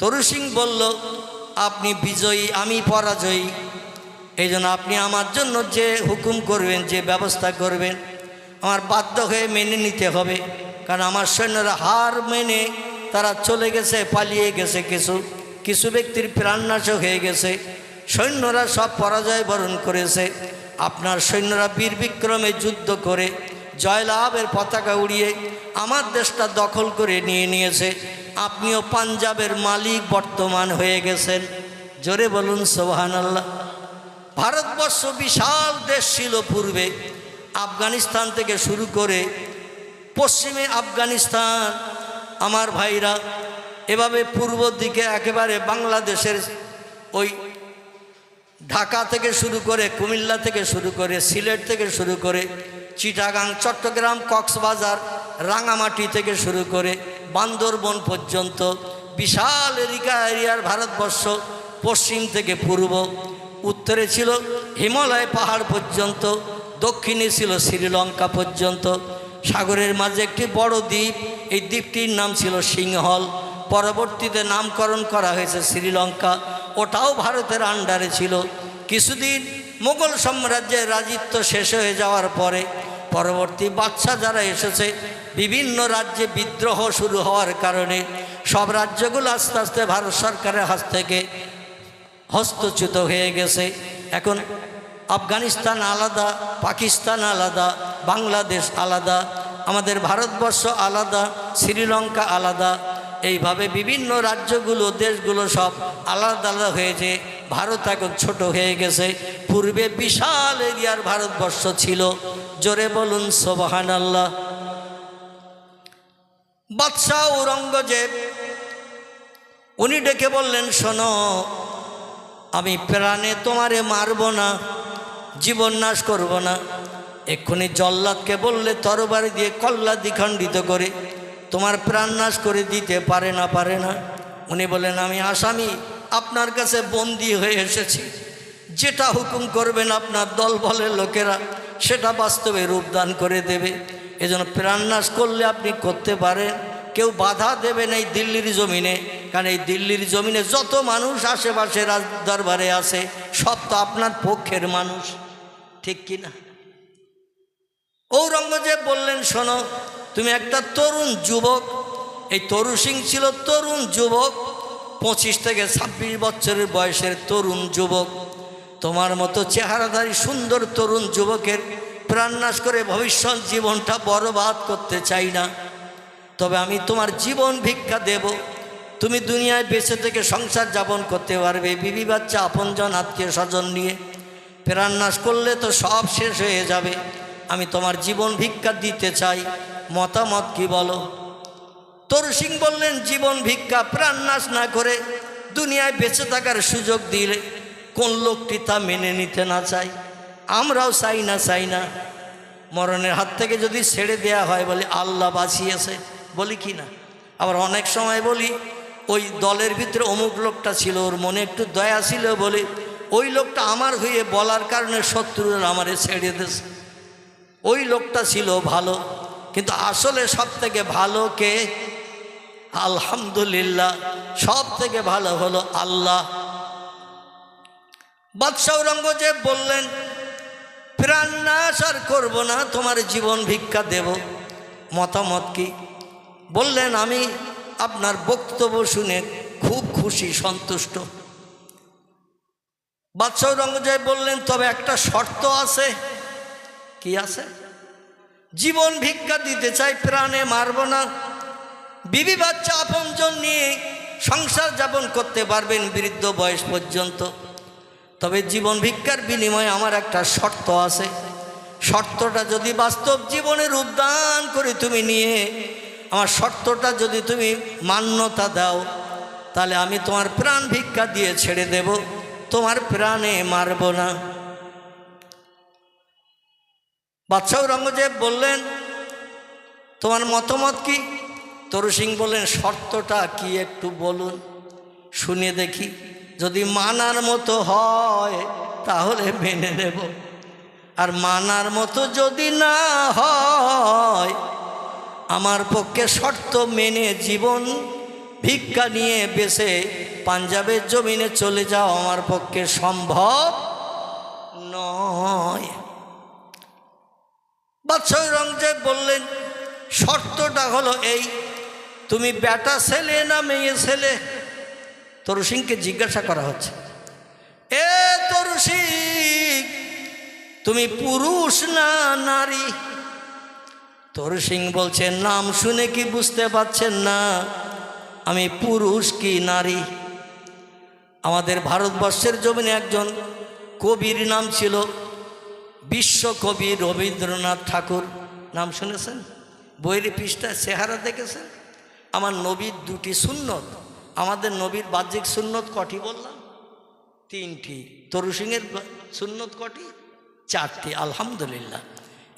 তরু সিং বলল, আপনি বিজয়ী, আমি পরাজয়ী, এই জন্য আপনি আমার জন্য যে হুকুম করবেন, যে ব্যবস্থা করবেন, আমার বাধ্য হয়ে মেনে নিতে হবে। কারণ আমার সৈন্যরা হার মেনে তারা চলে গেছে, পালিয়ে গেছে, কিছু ব্যক্তির প্রাণনাশ হয়ে গেছে, সৈন্যরা সব পরাজয় বরণ করেছে। আপনার সৈন্যরা বীর বিক্রমে যুদ্ধ করে জয়লাভের পতাকা উড়িয়ে আমার দেশটা দখল করে নিয়েছে। আপনিও পাঞ্জাবের মালিক বর্তমান হয়ে গেছেন। জোরে বলুন সুবহানাল্লাহ। ভারতবর্ষ বিশাল দেশ ছিল পূর্বে, আফগানিস্তান থেকে শুরু করে পশ্চিমে আফগানিস্তান, আমার ভাইরা, এভাবে পূর্ব দিকে একেবারে বাংলাদেশের ওই ঢাকা থেকে শুরু করে, কুমিল্লা থেকে শুরু করে, সিলেট থেকে শুরু করে, চিটাগাং, চট্টগ্রাম, কক্সবাজার, রাঙামাটি থেকে শুরু করে বান্দরবন পর্যন্ত বিশাল এরিয়ার ভারতবর্ষ। পশ্চিম থেকে পূর্ব, উত্তরে ছিল হিমালয় পাহাড় পর্যন্ত, দক্ষিণে ছিল শ্রীলঙ্কা পর্যন্ত। সাগরের মাঝে একটি বড় দ্বীপ, এই দ্বীপটির নাম ছিল সিংহল, পরবর্তীতে নামকরণ করা হয়েছে শ্রীলঙ্কা। ওটাও ভারতের আন্ডারে ছিল। কিছুদিন মোগল সাম্রাজ্যের রাজত্ব শেষ হয়ে যাওয়ার পরে পরবর্তী বাদশা যারা এসেছে, বিভিন্ন রাজ্যে বিদ্রোহ শুরু হওয়ার কারণে সব রাজ্যগুলো আস্তে আস্তে ভারত সরকারের হাত থেকে হস্তচ্যুত হয়ে গেছে। এখন আফগানিস্তান আলাদা, পাকিস্তান আলাদা, বাংলাদেশ আলাদা, আমাদের ভারতবর্ষ আলাদা, শ্রীলঙ্কা আলাদা, এইভাবে বিভিন্ন রাজ্যগুলো, দেশগুলো সব আলাদা আলাদা হয়েছে। ভারত এখন ছোট হয়ে গেছে। পূর্বে বিশাল এরিয়ার ভারতবর্ষ ছিল। জোরে বলুন সুবহানাল্লাহ। বাদশাহ ঔরঙ্গজেব উনি ডেকে বললেন, শোনো, আমি প্রাণে তোমারে মারব না, জীবন নাশ করব না। এক্ষুনি জল্লাদকে বললে তরবারি দিয়ে কল্লা দ্বিখণ্ডিত করে তোমার প্রাণ নাশ করে দিতে পারে না। উনি বলেন, আমি আসামি, আপনার কাছে বন্দী হয়ে এসেছি, যেটা হুকুম করবেন আপনার দলবলের লোকেরা সেটা বাস্তবে রূপদান করে দেবে। এজন্য প্রাণ নাশ করলে আপনি করতে পারেন, কেউ বাধা দেবে না এই দিল্লির জমিনে। কারণ এই দিল্লির জমিনে যত মানুষ আশেপাশে রাজ দরবারে আছে সব তো আপনার পক্ষের মানুষ, ঠিক কিনা? ঔরঙ্গজেব বললেন, শোনো, তুমি একটা তরুণ যুবক, এই তরু সিং ছিল তরুণ যুবক, 25 থেকে 26 বছরের বয়সের তরুণ যুবক। তোমার মতো চেহারাধারী সুন্দর তরুণ যুবকের প্রাণনাশ করে ভবিষ্যৎ জীবনটা বরবাদ করতে চাই না। তবে আমি তোমার জীবন ভিক্ষা দেব, তুমি দুনিয়ায় বেঁচে থেকে সংসার যাপন করতে পারবে, বিবি বাচ্চা আপনজন আত্মীয় স্বজন নিয়ে। প্রাণনাশ করলে তো সব শেষ হয়ে যাবে, আমি তোমার জীবন ভিক্ষা দিতে চাই, মতামত কি বলো? তরু সিং বললেন, জীবন ভিক্ষা, প্রাণনাশ না করে দুনিয়ায় বেঁচে থাকার সুযোগ দিলে কোন লোকটি তা মেনে নিতে না চায়? আমরাও চাই না। মরণের হাত থেকে যদি ছেড়ে দেয়া হয় বলে আল্লাহ বাঁচিয়েছে, বলি কি না? আবার অনেক সময় বলি, ওই দলের ভিতরে অমুক লোকটা ছিল, ওর মনে একটু দয়া ছিল বলে ওই লোকটা আমার হয়ে বলার কারণে শত্রুরা আমারে ছেড়ে দিয়েছে। ওই লোকটা ছিল ভালো, কিন্তু আসলে সব থেকে ভালো কে? আলহামদুলিল্লাহ, সব থেকে ভালো হলো আল্লাহ। বাদশাহ ঔরঙ্গজেব বললেন, প্রাণ নাশ আর করবো না, তোমার জীবন ভিক্ষা দেব, মতামত কি? বললেন, আমি আপনার বক্তব্য শুনে খুব খুশি, সন্তুষ্ট। বাদশাহ ঔরঙ্গজেব বললেন, তবে একটা শর্ত আছে। কি আছে? জীবন ভিক্ষা দিতে চাই, প্রাণে মারব না, বিবি বাচ্চা আপনজন নিয়ে সংসার যাপন করতে পারবেন বৃদ্ধ বয়স পর্যন্ত। তবে জীবন ভিক্ষার বিনিময়ে আমার একটা শর্ত আছে। শর্তটা যদি বাস্তব জীবনে রূপদান করে তুমি নিয়ে আমার শর্তটা যদি তুমি মান্যতা দাও, তাহলে আমি তোমার প্রাণ ভিক্ষা দিয়ে ছেড়ে দেব, তোমার প্রাণে মারব না। বাদশাহ ঔরঙ্গজেব বললেন, তোমার মতামত কি? তরু সিং বললেন, শর্তটা কি একটু বলুন, শুনে দেখি, যদি মানার মতো হয় তাহলে মেনে নেব, আর মানার মতো যদি না হয় আমার পক্ষে শর্ত মেনে জীবন ভিক্ষা নিয়ে বেসে পাঞ্জাবের জমিনে চলে যাওয়া আমার পক্ষে সম্ভব নয়। বাদশাহ আওরঙ্গজেব বললেন, শর্তটা হলো এই, তুমি বেটা ছেলে না মেয়ে ছেলে? তরু সিংকে জিজ্ঞাসা করা হচ্ছে, এ তরু সিং, তুমি পুরুষ না নারী? তরু সিং বলছে, নাম শুনে কি বুঝতে পারছেন না আমি পুরুষ কি নারী? আমাদের ভারতবর্ষের জমিনে একজন কবির নাম ছিল বিশ্বকবি রবীন্দ্রনাথ ঠাকুর। নাম শুনেছেন? বইয়ের পৃষ্ঠায় চেহারা দেখেছেন? আমার নবীর দুটি সুন্নত, আমাদের নবীর বাহ্যিক সুন্নত কটি বললাম? 3টি। তরু সিংয়ের সুন্নত কটি? 4টি। আলহামদুলিল্লাহ।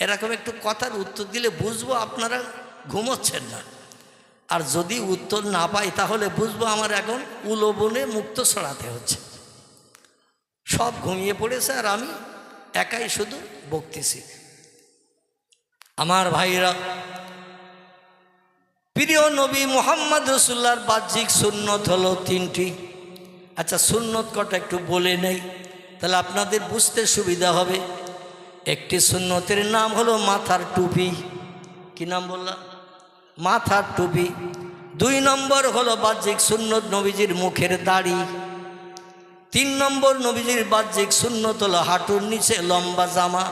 এরকম একটু কথার উত্তর দিলে বুঝবো আপনারা ঘুমোচ্ছেন না, আর যদি উত্তর না পাই তাহলে বুঝবো আমার এখন উলোবনে মুক্ত ছড়াতে হচ্ছে। সব ঘুমিয়ে পড়েছে আর আমি একাই শুধু বকতেছি। আমার ভাইরা, প্রিয় নবী মুহাম্মদ রাসূলুল্লাহর বাহ্যিক সুন্নত হলো 3টি। আচ্ছা, সুন্নত কটা একটু বলে নেই, তাহলে আপনাদের বুঝতে সুবিধা হবে। একটি সুন্নতের নাম হলো মাথার টুপি। কি নাম বললাম? মাথার টুপি। 2 নম্বর হলো বাহ্যিক সুন্নত নবীজির মুখের দাড়ি। 3 নম্বর নবীজির বাহ্যিক সুন্নত হলো হাঁটুর নিচে লম্বা জামা।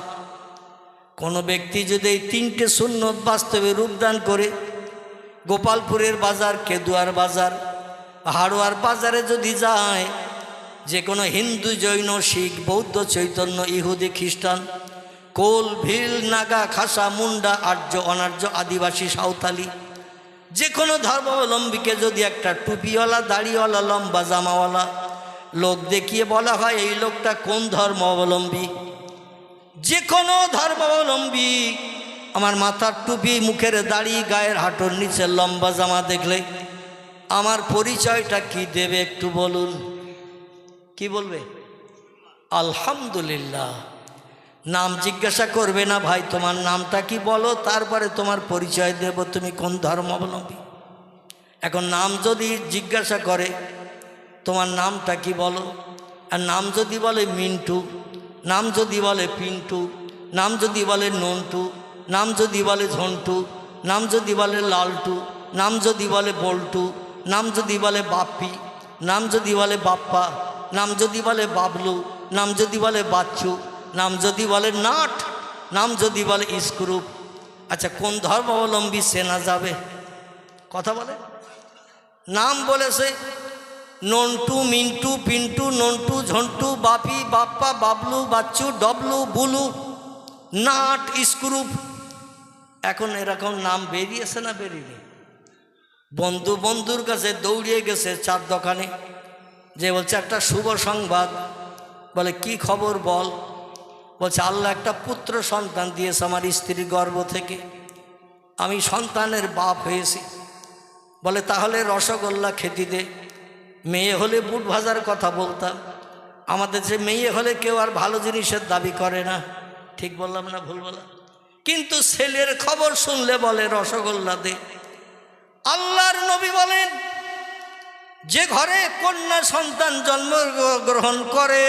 কোনো ব্যক্তি যদি এই 3টে সুন্নত বাস্তবে রূপদান করে, গোপালপুরের বাজার, কেদুয়ার বাজার, হাড়োয়ার বাজারে যদি যায়, যে কোনো হিন্দু, জৈন, শিখ, বৌদ্ধ, চৈতন্য, ইহুদি, খ্রিস্টান, কোল, ভিল, নাগা, খাসা, মুন্ডা, আর্য, অনার্য, আদিবাসী, সাঁওতালি, যে কোনো ধর্মাবলম্বীকে যদি একটা টুপিওয়ালা, দাড়িওয়ালা, লম্বা জামাওয়ালা লোক দেখিয়ে বলা হয় এই লোকটা কোন ধর্মাবলম্বী, যে কোনো ধর্মাবলম্বী আমার মাথার টুপি, মুখের দাড়ি, গায়ের হাঁটুর নিচে লম্বা জামা দেখলে আমার পরিচয়টা কি দেবে একটু বলুন? কি বলবে? আলহামদুলিল্লাহ। নাম জিজ্ঞাসা করবে না, ভাই তোমার নামটা কি বলো, তারপরে তোমার পরিচয় দেব তুমি কোন ধর্মাবলম্বী। এখন নাম যদি জিজ্ঞাসা করে তোমার নামটা কি বলো, আর নাম যদি বলে মিন্টু, নাম যদি বলে পিন্টু, নাম যদি বলে নন্টু, নাম যদি বলে ঝন্টু, নাম যদি বলে লালটু, নাম যদি বলে বল্টু, নাম যদি বলে বাপ্পি, নাম যদি বলে বাপ্পা, নাম যদি বলে বাবলু, নাম যদি বলে বাচ্চু, নাম যদি বলে নাট, নাম যদি বলে স্ক্রুপ, আচ্ছা কোন ধর্মাবলম্বী চেনা যাবে? কথা বলে। নাম বলেছে নন্টু, মিন্টু, পিন্টু, নন্টু, ঝন্টু, বাপি, বাপ্পা, বাবলু, বাচ্চু, ডবলু, বুলু, নাট, স্ক্রুপ। এখন এরকম নাম বেরিয়েছে না বেরিয়ে? বন্ধুর কাছে দৌড়িয়ে গেছে চার দোকানে, যে বলছে একটা শুভ সংবাদ। বলে কি খবর বল? বলছে আল্লাহ একটা পুত্র সন্তান দিয়েছে আমার স্ত্রীর গর্ভ থেকে, আমি সন্তানের বাপ হয়েছি। বলে তাহলে রসগোল্লা খেতে দে। মেয়ে হলে বুট ভাজার কথা বলতাম, আমাদের যে মেয়ে হলে কেউ আর ভালো জিনিসের দাবি করে না। ঠিক বললাম না ভুল বললাম? কিন্তু ছেলের খবর শুনলে বলে রসগোল্লা দে। আল্লাহর নবী বলেন যে ঘরে কন্যা সন্তান জন্মগ্রহণ করে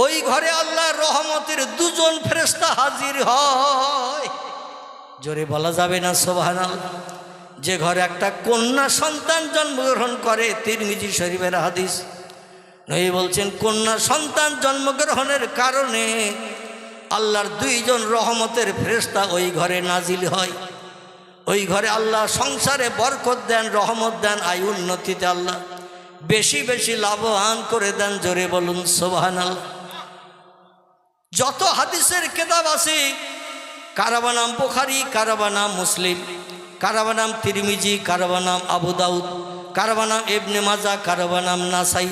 ওই ঘরে আল্লাহর রহমতের 2 জন ফেরেশতা হাজির হয়। জোরে বলা যাবে না সুবহানাল্লাহ? যে ঘরে একটা কন্যা সন্তান জন্মগ্রহণ করে, তিরমিজি শরীফের হাদিস, নবী বলছেন কন্যা সন্তান জন্মগ্রহণের কারণে আল্লাহর 2 জন রহমতের ফেরেশতা ওই ঘরে নাজিল হয়। ওই ঘরে আল্লাহ সংসারে বরকত দেন, রহমত দেন, আয় উন্নতিতে আল্লাহ বেশি বেশি লাভবান করে দেন। জোরে বলুন সুবহানাল্লাহ। যত হাদিসের কিতাব আছে, কারবা নাম বুখারী, কারবা নাম মুসলিম, কারবা নাম তিরমিজি, কারবা নাম আবু দাউদ, কারবা নাম ইবনে মাজাহ, কারবা নাম নাসাই,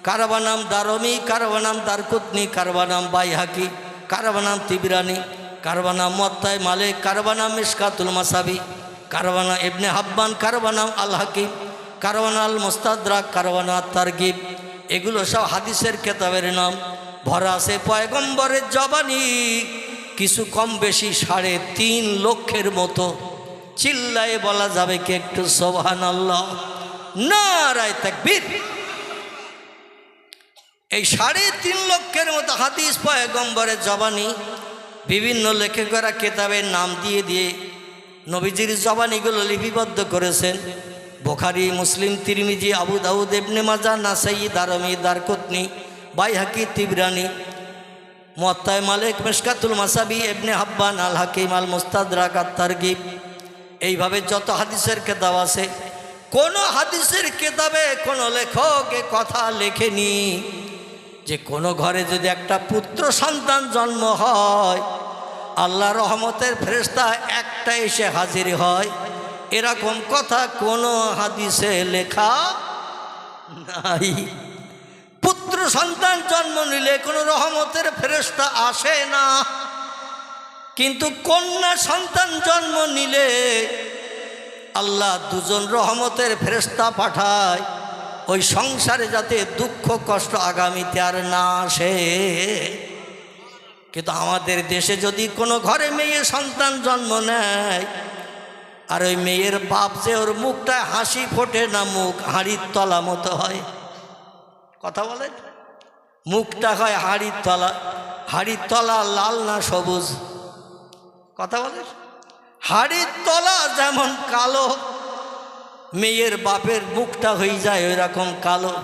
কারবা নাম দারমি, কারবা নাম দারকুতনি, কারবা নাম বাইহাকি, কারবা নাম তিবরানি, কারবা নাম মুয়াত্তা মালিক, কারবা নাম মিশকাতুল মাসাবি, কারবা নাম ইবনে হাব্বান, কারবা নাম আল হাকিম, কারবা নাম আল মুস্তাদরাক, কারবা নাম তারগিব। এগুলো সব হাদিসের কিতাবের নাম। ভরা আছে পয়গম্বরের জবানি, কিছু কম বেশি 3.5 লক্ষের মতো। চিল্লায়ে বলা যাবে কি একটু সুবহানাল্লাহ? নারায়ে তাকবীর। এই 3.5 লক্ষের মতো হাদিস পয়গম্বরের জবানি বিভিন্ন লেখকেরা কেতাবের নাম দিয়ে দিয়ে নবীজির জবানিগুলো লিপিবদ্ধ করেছেন। বুখারী, মুসলিম, তিরমিজি, আবু দাউদ, ইবনে মাজাহ, নাসাই, দারমি, দারকুতনি, বাইহাকি, তিবরানি, মুয়াত্তা মালিক, মিশকাতুল মাসাবি, ইবনে হাব্বান, আল হাকিম, আল মুস্তাদরাক, আত-তারগিব, এইভাবে যত হাদিসের কেতাব আছে, কোনো হাদিসের কেতাবে কোনো লেখক এ কথা লেখেনি যে কোনো ঘরে যদি একটা পুত্র সন্তান জন্ম হয় আল্লাহ রহমতের ফেরেশতা একটা এসে হাজির হয়, এরকম কথা কোনো হাদিসে লেখা নাই। পুত্র সন্তান জন্ম নিলে কোনো রহমতের ফেরেশতা আসে না, কিন্তু কন্যা সন্তান জন্ম নিলে আল্লাহ 2 জন রহমতের ফেরেশতা পাঠায়, ওই সংসারে যাতে দুঃখ কষ্ট আগামীতে আর না আসে। কিন্তু আমাদের দেশে যদি কোনো ঘরে মেয়ে সন্তান জন্ম নেয় আর ওই মেয়ের বাপ যে ওর মুখটায় হাসি ফোটে না, মুখ হাঁড়ির তলা মতো হয়, কথা বলেন, মুখটা হয় হাঁড়ির তলা, হাঁড়ির তলা লাল না সবুজ, কথা বলেন, হাঁড়ির তলা যেমন কালো মেয়ের বাপের মুখটা হয়ে যায় ওই রকম কালো।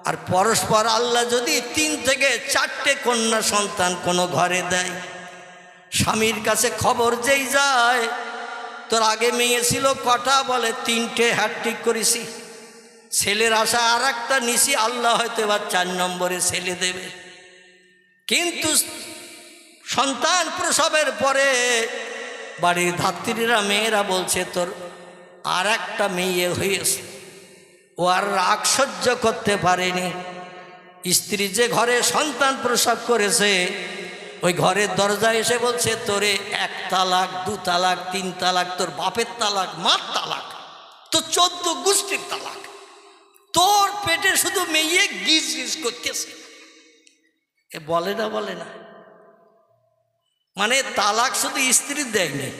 আর পরস্পর আল্লাহ যদি 3 থেকে 4টে কন্যা সন্তান কোনো ঘরে দেয়, স্বামীর কাছে খবর যেই যায়, তোর আগে মেয়ে ছিল কটা, বলে 3টে, হ্যাট্রিক করেছি, ছেলের আশা আর একটা নিছি, আল্লাহ হয়তো এবার 4 নম্বরে ছেলে দেবে। কিন্তু সন্তান প্রসবের পরে বাড়ির ধাত্রীরা মেয়েরা বলছে তোর আর একটা মেয়ে হয়েছে, ও আর রাগ সহ্য করতে পারেনি। স্ত্রী যে ঘরে সন্তান প্রসব করেছে ওই ঘরের দরজায় এসে বলছে তোরে 1 তালাক, 2 তালাক, 3 তালাক, তোর বাপের তালাক, মার তালাক, তো 14 গোষ্ঠীর তালাক, তোর পেটে শুধু মেয়ে গিজ গিজ করতেছে। এ বলে না, বলে না, মানে তালাক শুধু স্ত্রী দেয়নি,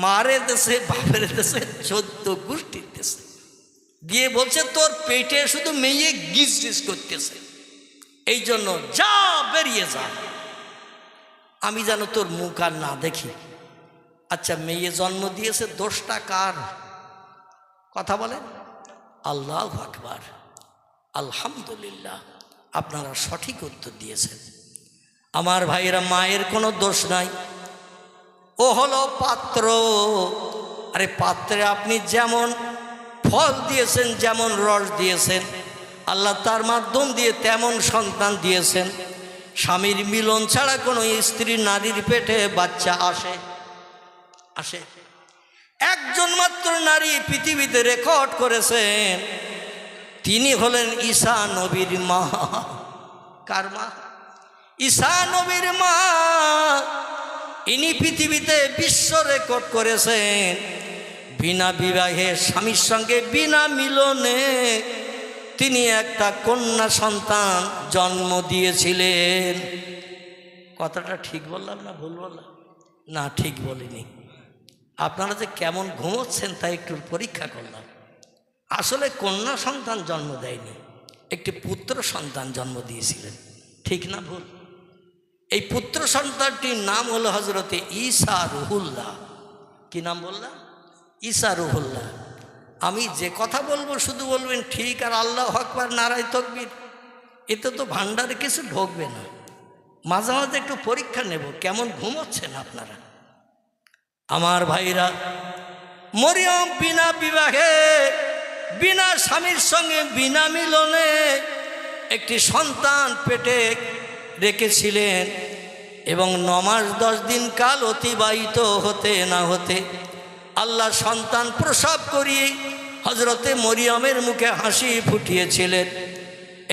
মারে দেশে, বাপের দেশে, 14 গোষ্ঠীর দেশে দিয়ে বলছে তোর পেটে শুধু মেয়ে গিজ গিজ করতেছে, এই জন্য যা, বেরিয়ে যা, আমি যেন তোর মুখ আর না দেখি। আচ্ছা, মেয়ে জন্ম দিয়েছে, দোষটা কার? কথা বলেন, আল্লাহু আকবার, আলহামদুলিল্লাহ, আপনারা সঠিক উত্তর দিয়েছেন। আমার ভাইয়েরা, মায়ের কোনো দোষ নাই, ও হলো পাত্র। আরে পাত্রে আপনি যেমন ফল দিয়েছেন, যেমন রস দিয়েছেন, আল্লাহ তার মাধ্যম দিয়ে তেমন সন্তান দিয়েছেন। স্বামীর মিলন ছাড়া কোনো স্ত্রী নারীর পেটে বাচ্চা আসে? আসে? একজন মাত্র নারী পৃথিবীতে রেকর্ড করেছেন, তিনি হলেন ঈসা নবীর মা। কার মা? ঈসা নবীর মা। ইনি পৃথিবীতে বিশ্ব রেকর্ড করেছেন, বিনা বিবাহে স্বামীর সঙ্গে বিনা মিলনে তিনি একটা কন্যা সন্তান জন্ম দিয়েছিলেন। কথাটা ঠিক বললাম না ভুল বললাম? না, ঠিক বলিনি। আপনারা যে কেমন ঘুমোচ্ছেন তাই একটু পরীক্ষা করলাম। আসলে কন্যা সন্তান জন্ম দেয়নি, একটি পুত্র সন্তান জন্ম দিয়েছিলেন। ঠিক না ভুল? এই পুত্র সন্তানটির নাম হলো হজরতে ঈসা রুহুল্লাহ। কি নাম বললাম? ঈসা রুহুল্লাহ। আমি যে কথা বলবো শুধু বলবেন ঠিক, আর আল্লাহু আকবার, নারায়ে তাকবীর। এতে তো ভান্ডারে কিছু ঢোকবে না। মাঝে মাঝে একটু পরীক্ষা নেব কেমন ঘুমোচ্ছেন আপনারা। আমার ভাইরা, মরিয়ম বিনা বিবাহে, বিনা স্বামীর সঙ্গে বিনা মিলনে একটি সন্তান পেটে রেখেছিলেন, এবং 9 মাস 10 দিন কাল অতিবাহিত হতে না হতে আল্লাহ সন্তান প্রসব করিয়ে হজরতে মরিয়মের মুখে হাসি ফুটিয়েছিলেন।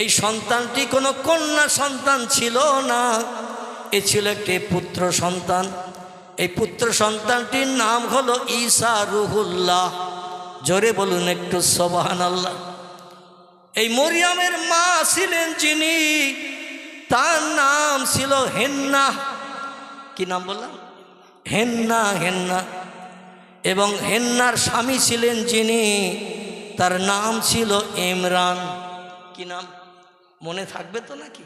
এই সন্তানটি কোনো কন্যা সন্তান ছিল না, এ ছিল একটি পুত্র সন্তান। এই পুত্র সন্তানটির নাম হলো ঈসা রুহুল্লাহ। জোরে বলুন একটু সুবহানাল্লাহ। এই মরিয়মের মা ছিলেন যিনি, তার নাম ছিল হেন্না। কি নাম বললাম? হেন্না। হেন্না। এবং হেন্নার স্বামী ছিলেন যিনি, তার নাম ছিল ইমরান। কি নাম মনে থাকবে তো নাকি?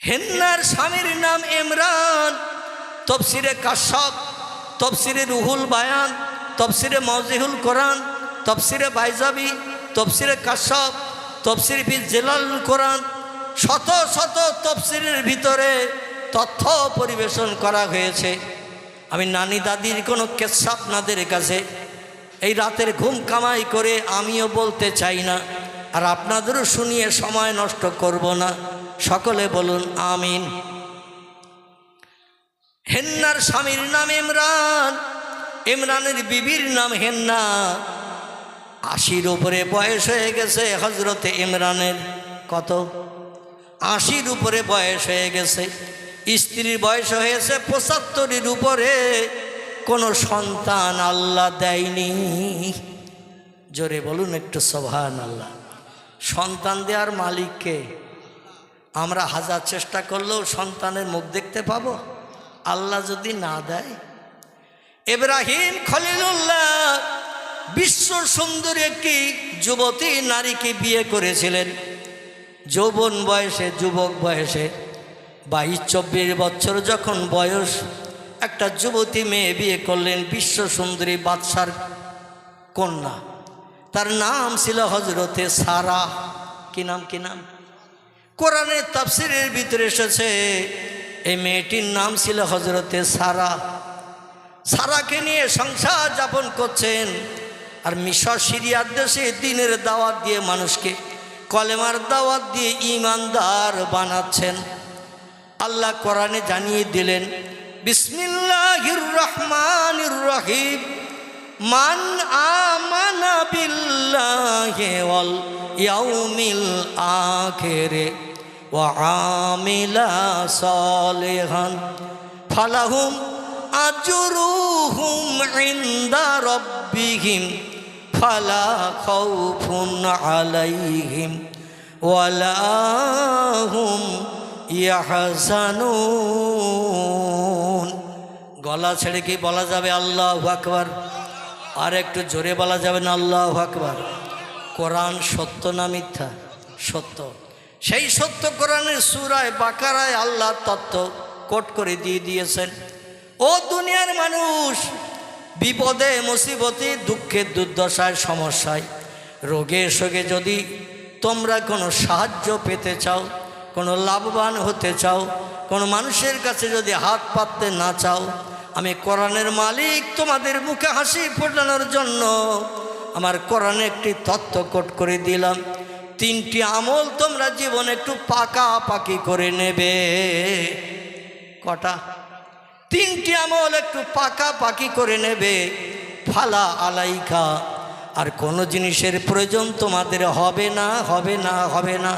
হেন্নার স্বামীর নাম ইমরান। তফসিরে কাশ্যপ, তফসিরে রুহুল বায়ান, তফসিরে মওজিহুল কোরআন, তফসিরে বাইজাবি, তফসিরে কাশ্যপ, তফসির ফি জিলালুল কোরআন, শত শত তফসিরের ভিতরে তথ্য পরিবেশন করা হয়েছে। আমি নানি দাদির কোনো কেচ্ছা আপনাদের কাছে এই রাতের ঘুম কামাই করে আমিও বলতে চাই না, আর আপনাদেরও শুনিয়ে সময় নষ্ট করব না। সকলে বলুন আমিন। হেন্নার স্বামীর নাম ইমরান, ইমরানের বিবির নাম হেন্না। 80-র উপরে বয়স হয়ে গেছে হজরতে ইমরানের। কত? 80-র উপরে বয়স হয়ে গেছে। স্ত্রীর বয়স হয়েছে 75-এর উপরে। কোনো সন্তান আল্লাহ দেয়নি। জোরে বলুন একটু সুবহানাল্লাহ। সন্তান দেওয়ার মালিককে আমরা হাজার চেষ্টা করলেও সন্তানের মুখ দেখতে পাবো আল্লাহ যদি না দেয়। ইব্রাহিম খলিলুল্লাহ বিশ্ব সুন্দরী একটি যুবতী নারীকে বিয়ে করেছিলেন। যৌবন বয়সে, যুবক বয়সে 22-24 বছর যখন বয়স, একটা যুবতী মেয়ে বিয়ে করলেন, বিশ্ব সুন্দরী বাদশার কন্যা। তার নাম ছিল হজরতে সারা। কি নাম? কি নাম? কোরআনের তাফসিরের ভিতরে এসেছে এই মেয়েটির নাম ছিল হজরতে সারা। সারাকে নিয়ে সংসার যাপন করছেন, আর মিশর সিরিয়ার দেশে দিনের দাওয়াত দিয়ে মানুষকে কলেমার দাওয়াত দিয়ে ঈমানদার বানাচ্ছেন। আল্লাহ কোরআনে জানিয়ে দিলেন, বিসমিল্লাহির রহমানির রহিম, মান আমানা বিল্লাহি ওয়াল ইয়াউমিল আখির ওয়া আমিলা সালিহান ফালাহুম আজরুহুম ইনদা রাব্বিহিম ফালা খাউফুন আলাইহিম ওয়ালা হুম ইয়াহজানুন। গলা ছেড়ে কি বলা যাবে আল্লাহু আকবার? আর একটু জোরে বলা যাবে না আল্লাহু আকবার? কোরআন সত্য না মিথ্যা? সত্য। সেই সত্য কোরআনের সূরায়ে বাকারায় আল্লাহ তত্ত্ব কোট করে দিয়ে দিয়েছেন। ও দুনিয়ার মানুষ, বিপদে মুসিবতে, দুঃখে দুর্দশায়, সমস্যায়, রোগে শোকে যদি তোমরা কোনো সাহায্য পেতে চাও, কোনো লাভবান হতে চাও, কোনো মানুষের কাছে যদি হাত পাততে না চাও, আমি কোরআনের মালিক তোমাদের মুখে হাসি ফোটানোর জন্য আমার কোরআনে একটি তত্ত্ব কোট করে দিলাম। 3টি আমল তোমরা জীবনে একটু পাকাপাকি করে নেবে। কটা? 3টি আমল একটু পাকাপাকি করে নেবে। ফালা আলাইকা, আর কোনো জিনিসের প্রয়োজন তোমাদের হবে না, হবে না, হবে না।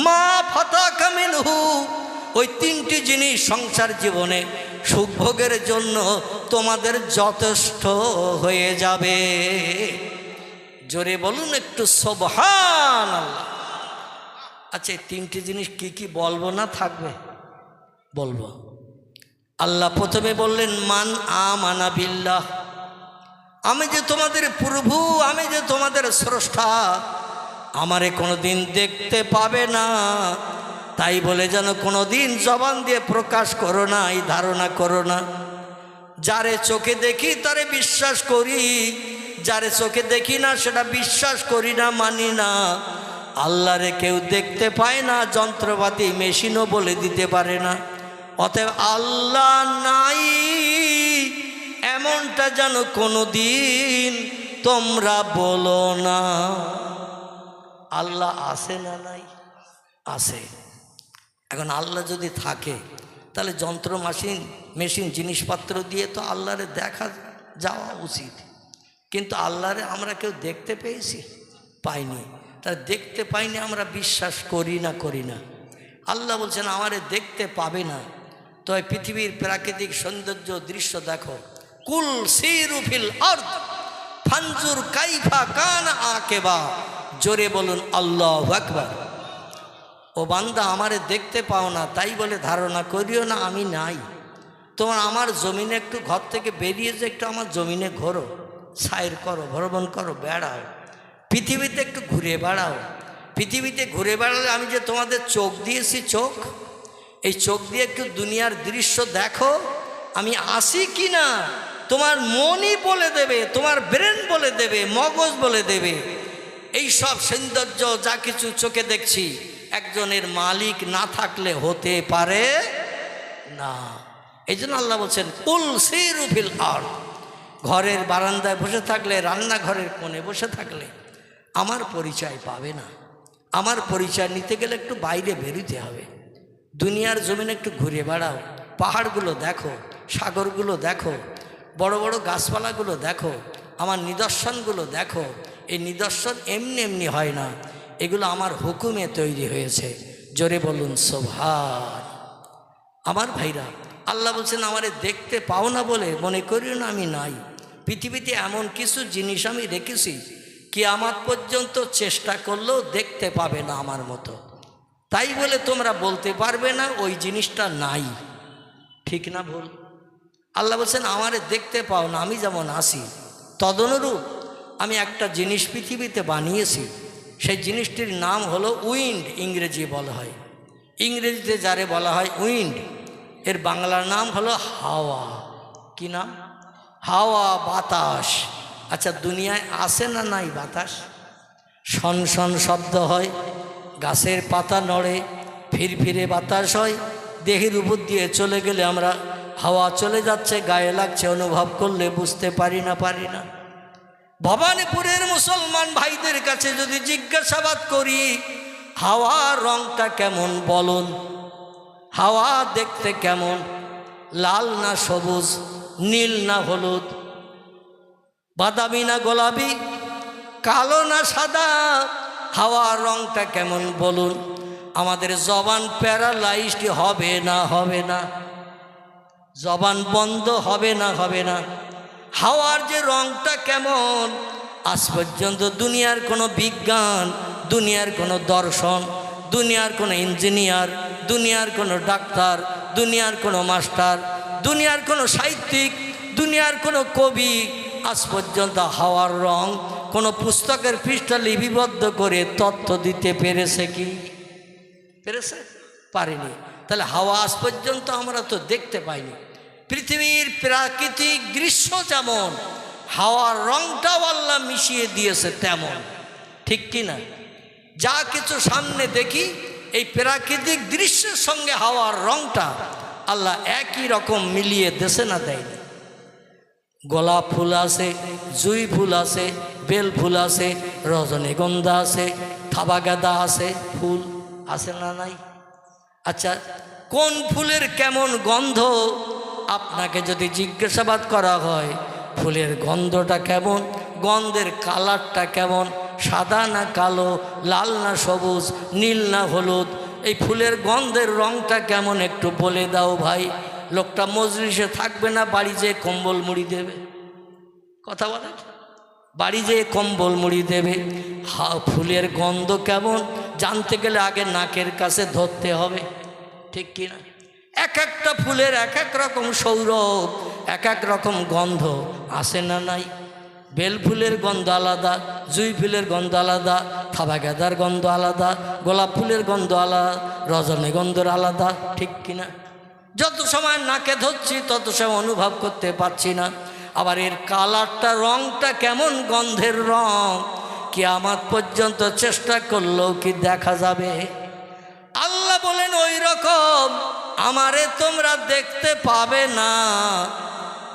মা ফাতাকা মিনহু, ওই 3টি জিনিস সংসার জীবনে সুখভোগের জন্য তোমাদের যথেষ্ট হয়ে যাবে। জোরে বলুন একটু সুবহানাল্লাহ। আচ্ছা, এই 3টি জিনিস কি কি বলবো না থাকবে? বলবো। আল্লাহ প্রথমে বললেন, মান আমানা বিল্লাহ, আমি যে তোমাদের প্রভু, আমি যে তোমাদের স্রষ্টা, আমারে কোনোদিন দেখতে পাবে না, তাই বলে যেন কোনোদিন জবান দিয়ে প্রকাশ করো না, এই ধারণা করো না। যারে চোখে দেখি তারে বিশ্বাস করি, যারে চোখে দেখি না সেটা বিশ্বাস করি না, মানি না। আল্লাহরে কেউ দেখতে পায় না, যন্ত্রপাতি মেশিনও বলে দিতে পারে না। অতএব আল্লাহ নাই এমনটা যেন কোনো দিন তোমরা বলো না। আল্লাহ আছে না নাই? আছে। এখন আল্লাহ যদি থাকে তাহলে যন্ত্র মেশিন জিনিসপত্র দিয়ে তো আল্লাহরে দেখা যাওয়া উচিত, কিন্তু আল্লাহরে আমরা কেউ দেখতে পেয়েছি? পাইনি। তা দেখতে পাইনি, আমরা বিশ্বাস করি না, করি না। আল্লাহ বলছেন আমারে দেখতে পাবে না। তো এই পৃথিবীর প্রাকৃতিক সৌন্দর্য দৃশ্য দেখো। কুল সিরু ফিল আরদ ফানজুর কাইফা কানা আকিবা। জোরে বলুন আল্লাহু আকবার। ও বান্দা, আমারে দেখতে পাও না তাই বলে ধারণা করিও না আমি নাই। তোমার আমার জমিনে একটু ঘর থেকে বেরিয়ে যে একটু আমার জমিনে ঘোরো, সাইর করো, ভ্রমণ করো, বেড়াও, পৃথিবীতে একটু ঘুরে বেড়াও। পৃথিবীতে ঘুরে বেড়ালে আমি যে তোমাদের চোখ দিয়েছি, চোখ, এই চোখ দিয়ে একটু দুনিয়ার দৃশ্য দেখো, আমি আসি কি না তোমার মনই বলে দেবে, তোমার ব্রেন বলে দেবে, মগজ বলে দেবে। এই সব সৌন্দর্য যা কিছু চোখে দেখছি, একজনের মালিক না থাকলে হতে পারে না। এই জন্য আল্লাহ বলছেন কুল সিরু ফিল আরদ, ঘরের বারান্দায় বসে থাকলে, রান্নাঘরের কোণে বসে থাকলে আমার পরিচয় পাবে না। আমার পরিচয় নিতে গেলে একটু বাইরে বেরোতে হবে, দুনিয়ার জমিনে একটু ঘুরে বেড়াও, পাহাড়গুলো দেখো, সাগরগুলো দেখো, বড় বড় গাছপালাগুলো দেখো, আমার নিদর্শনগুলো দেখো। এই নিদর্শন এমনি এমনি হয় না, এগুলো আমার হুকুমে তৈরি হয়েছে। জোরে বলুন সুবহান। আমার ভাইরা, আল্লাহ বলছেন আমারে দেখতে পাও না বলে মনে করিও না আমি নাই। পৃথিবীতে এমন কিছু জিনিস আমি রেখেছি কিয়ামত পর্যন্ত চেষ্টা করলেও দেখতে পাবে না আমার মতো। তাই বলে তোমরা বলতে পারবে না ওই জিনিসটা নাই। ঠিক না ভুল? আল্লাহ বলছেন আমারে দেখতে পাও না, আমি যেমন আসি তদনুরূপ আমি একটা জিনিস পৃথিবীতে বানিয়েছি। সেই জিনিসটির নাম হলো উইন্ড, ইংরেজি বলা হয়। ইংরেজিতে যারে বলা হয় উইন্ড, এর বাংলার নাম হলো হাওয়া। কি নাম? হাওয়া, বাতাস। আচ্ছা, দুনিয়ায় আসে না নাই বাতাস? শন শন শব্দ হয়, গাছের পাতা নড়ে, ফিরফিরে বাতাস হয়, দেহের উপর দিয়ে চলে গেলে আমরা হাওয়া চলে যাচ্ছে, গায়ে লাগছে, অনুভব করলে বুঝতে পারি না। ভবানীপুরের মুসলমান ভাইদের কাছে যদি জিজ্ঞাসাবাদ করি হাওয়ার রংটা কেমন বলুন, হাওয়া দেখতে কেমন, লাল না সবুজ, নীল না হলুদ, বাদামি না গোলাপি, কালো না সাদা, হাওয়ার রংটা কেমন বলুন? আমাদের জবান প্যারালাইজড হবে না? জবান বন্ধ হবে না? হাওয়ার যে রংটা কেমন, আজ পর্যন্ত দুনিয়ার কোনো বিজ্ঞান, দুনিয়ার কোনো দর্শন, দুনিয়ার কোনো ইঞ্জিনিয়ার, দুনিয়ার কোনো ডাক্তার, দুনিয়ার কোনো মাস্টার, দুনিয়ার কোনো সাহিত্যিক, দুনিয়ার কোনো কবি আজ পর্যন্ত হাওয়ার রং কোনো পুস্তকের পৃষ্ঠা লিপিবদ্ধ করে তথ্য দিতে পেরেছে কি? পেরেছে? পারেনি। তাহলে হাওয়া আজ পর্যন্ত আমরা তো দেখতে পাইনি। পৃথিবীর প্রাকৃতিক দৃশ্য যেমন, হাওয়ার রংটাও আল্লাহ মিশিয়ে দিয়েছে তেমন। ঠিক কি না? যা কিছু সামনে দেখি এই প্রাকৃতিক দৃশ্যের সঙ্গে হাওয়ার রংটা আল্লাহ একই রকম মিলিয়ে দেশে না দেয়নি। গোলাপ ফুল আছে, জুঁই ফুল আছে, বেল ফুল আছে, রজনীগন্ধা আছে, থাবা গাঁদা আছে, ফুল আছে না নাই? আচ্ছা, কোন ফুলের কেমন গন্ধ আপনাকে যদি জিজ্ঞাসাবাদ করা হয়, ফুলের গন্ধটা কেমন, গন্ধের কালারটা কেমন, সাদা না কালো, লাল না সবুজ, নীল না হলুদ, এই ফুলের গন্ধের রংটা কেমন একটু বলে দাও ভাই। লোকটা মজলিসে থাকবে না, বাড়ি যেয়ে কম্বল মুড়ি দেবে। কথা বলে, বাড়ি যেয়ে কম্বল মুড়ি দেবে। ফুলের গন্ধ কেমন জানতে গেলে আগে নাকের কাছে ধরতে হবে। ঠিক কিনা? এক একটা ফুলের এক এক রকম সৌরভ, এক এক রকম গন্ধ আসে না নাই? বেল ফুলের গন্ধ আলাদা, জুঁই ফুলের গন্ধ আলাদা, থাবা গাঁদার গন্ধ আলাদা, গোলাপ ফুলের গন্ধ আলাদা, রজনীগন্ধার আলাদা। ঠিক কিনা? যত সময় নাকে ধরছি তত সময় অনুভব করতে পারছি না। আবার এর কালারটা, রংটা কেমন, গন্ধের রং কিয়ামত পর্যন্ত চেষ্টা করলেও কি দেখা যাবে? আল্লাহ বলেন ওই রকম আমারে তোমরা দেখতে পাবে না।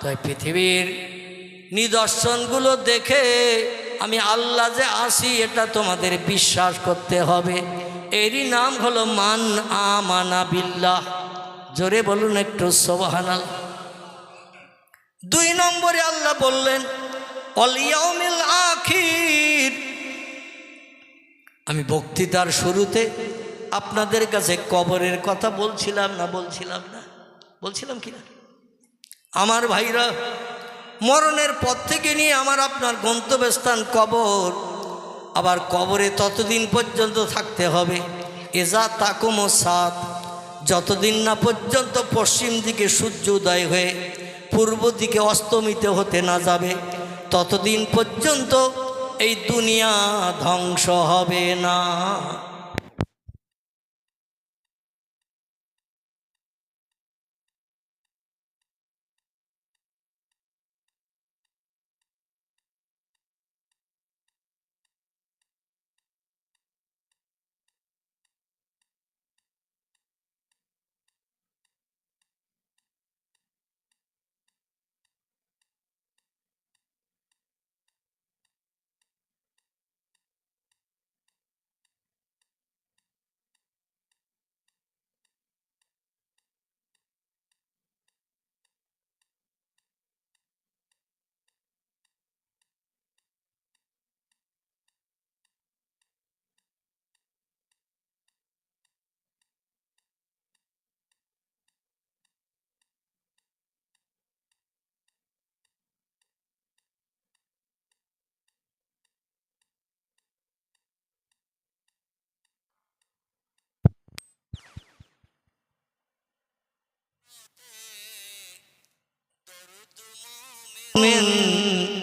তাই পৃথিবীর নিদর্শনগুলো দেখে আমি আল্লাহ যে আসি এটা তোমাদের বিশ্বাস করতে হবে। এরই নাম হলো মান আমানা বিল্লাহ। জোরে বলুন একটু সুবহানাল্লাহ। 2 নম্বরে আল্লাহ বললেন ওয়াল ইয়াউমিল আখির। আমি বক্তৃতার শুরুতে আপনাদের কাছে কবরের কথা বলছিলাম কি না? আমার ভাইরা, মরণের পর থেকে নিয়ে আমার আপনার গন্তব্যস্থান কবর। আবার কবরে ততদিন পর্যন্ত থাকতে হবে এজা তাকুমো সাত, যতদিন না পর্যন্ত পশ্চিম দিকে সূর্য উদয় হয়ে পূর্ব দিকে অস্তমিত হতে না যাবে, ততদিন পর্যন্ত এই দুনিয়া ধ্বংস হবে না।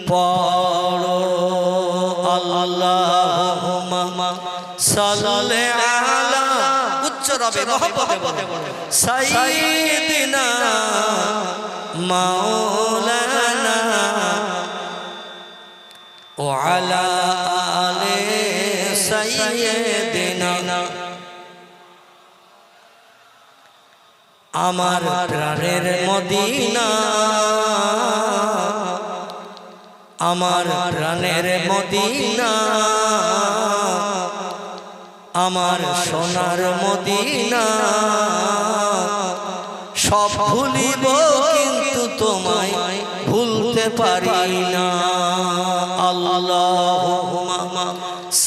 পড়ো আল্লাহুম্মা সাল্লি আলা উচ্চ রবে মহব্বতে সাইয়্যিদিনা মাওলানা ওয়া আলা আলি সাইয়্যিদিনা। আমার প্রাণের মদিনা, আমার প্রাণের মদিনা, আমার সোনার মদিনা, সব ভুলিব কিন্তু তোমায় ভুলতে পারি না। আল্লাহুম্মা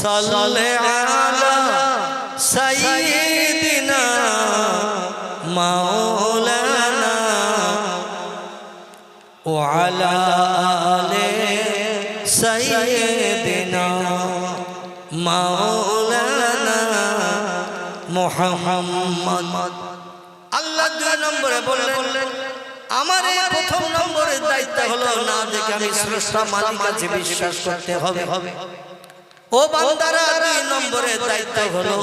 সাল্লি আলা সাইয়্যিদিনা মাওলানা ওয়া আলা আলি সাইয়্যিদিনা মাওলানা মুহাম্মদ। আল্লাহ 2 নম্বরে বললেন আমার এই প্রথম নম্বরের দায়িত্ব হলো না দেখে আমি স্রষ্টা মালিক আছে বিশ্বাস করতে হবে। ও বান্দারা 2 নম্বরের দায়িত্ব হলো